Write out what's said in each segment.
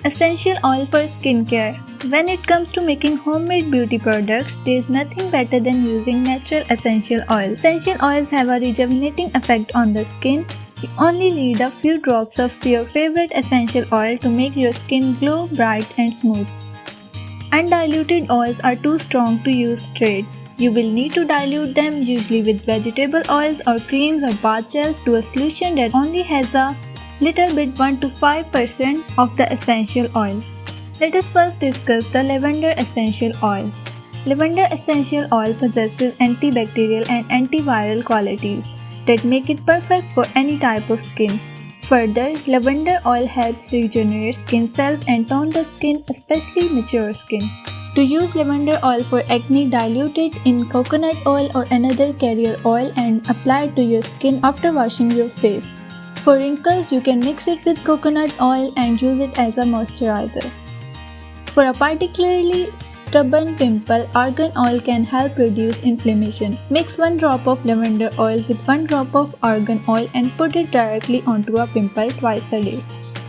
Essential oil for skincare. When it comes to making homemade beauty products, there is nothing better than using natural essential oils. Essential oils have a rejuvenating effect on the skin. You only need a few drops of your favorite essential oil to make your skin glow, bright and smooth. Undiluted oils are too strong to use straight. You will need to dilute them, usually with vegetable oils or creams or bath gels, to a solution that only has a little bit 1 to 5% of the essential oil. Let us first discuss the lavender essential oil. Lavender essential oil possesses antibacterial and antiviral qualities that make it perfect for any type of skin. Further, lavender oil helps regenerate skin cells and tone the skin, especially mature skin. To use lavender oil for acne, dilute it in coconut oil or another carrier oil and apply it to your skin after washing your face. For wrinkles, you can mix it with coconut oil and use it as a moisturizer. For a particularly stubborn pimple, argan oil can help reduce inflammation. Mix 1 drop of lavender oil with 1 drop of argan oil and put it directly onto a pimple twice a day.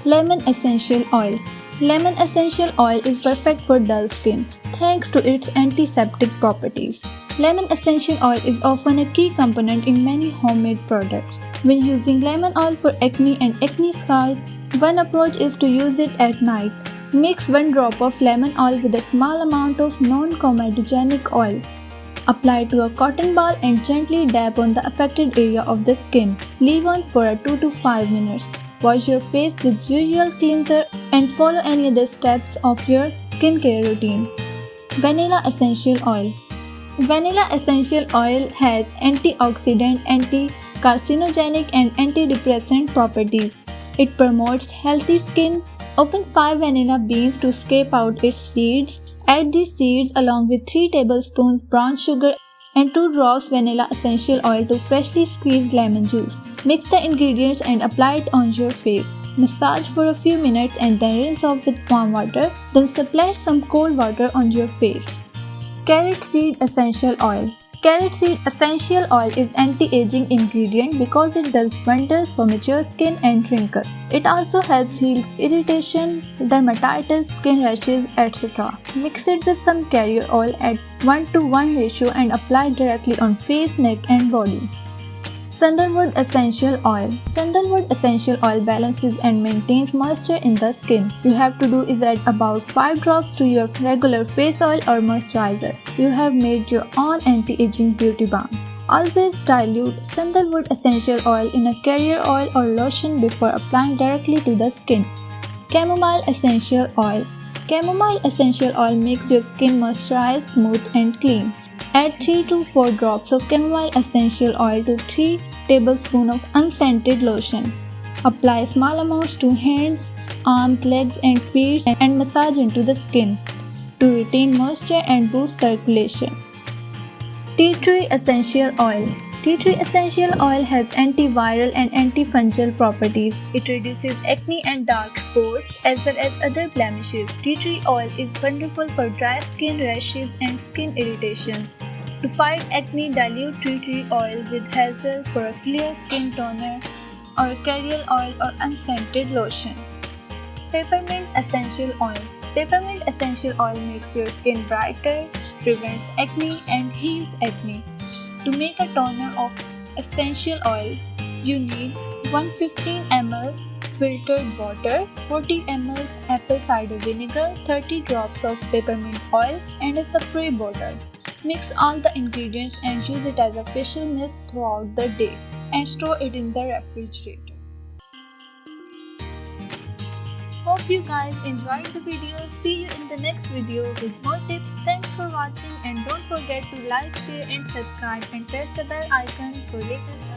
Lemon essential oil. Lemon essential oil is perfect for dull skin, thanks to its antiseptic properties. Lemon essential oil is often a key component in many homemade products. When using lemon oil for acne and acne scars, one approach is to use it at night. Mix 1 drop of lemon oil with a small amount of non-comedogenic oil. Apply to a cotton ball and gently dab on the affected area of the skin. Leave on for 2 to 5 minutes. Wash your face with usual cleanser and follow any other steps of your skincare routine. Vanilla essential oil. Vanilla essential oil has antioxidant, anti-carcinogenic and antidepressant properties. It promotes healthy skin. Open 5 vanilla beans to scrape out its seeds. Add these seeds along with 3 tablespoons brown sugar and 2 drops vanilla essential oil to freshly squeezed lemon juice. Mix the ingredients and apply it on your face. Massage for a few minutes and then rinse off with warm water. Then splash some cold water on your face. Carrot seed essential oil. Carrot seed essential oil is anti-aging ingredient because it does wonders for mature skin and wrinkles. It also helps heal irritation, dermatitis, skin rashes, etc. Mix it with some carrier oil at 1:1 ratio and apply directly on face, neck and body. Sandalwood essential oil. Sandalwood essential oil balances and maintains moisture in the skin. You have to do is add about 5 drops to your regular face oil or moisturizer. You have made your own anti-aging beauty balm. Always dilute sandalwood essential oil in a carrier oil or lotion before applying directly to the skin. Chamomile essential oil. Chamomile essential oil makes your skin moisturized, smooth and clean. Add 3 to 4 drops of chamomile essential oil to 3 tablespoons of unscented lotion. Apply small amounts to hands, arms, legs and feet and massage into the skin to retain moisture and boost circulation. Tea tree essential oil. Tea tree essential oil has antiviral and antifungal properties. It reduces acne and dark spots as well as other blemishes. Tea tree oil is wonderful for dry skin, rashes and skin irritation. To fight acne, dilute tea tree oil with hazel for a clear skin toner or carrier oil or unscented lotion. Peppermint essential oil. Peppermint essential oil makes your skin brighter, prevents acne and heals acne. To make a toner of essential oil, you need 115 ml filtered water, 40 ml apple cider vinegar, 30 drops of peppermint oil and a spray bottle. Mix all the ingredients and use it as a facial mist throughout the day and store it in the refrigerator. Hope you guys enjoyed the video. See you in the next video with more tips. Thanks for watching and don't forget to like, share and subscribe and press the bell icon for latest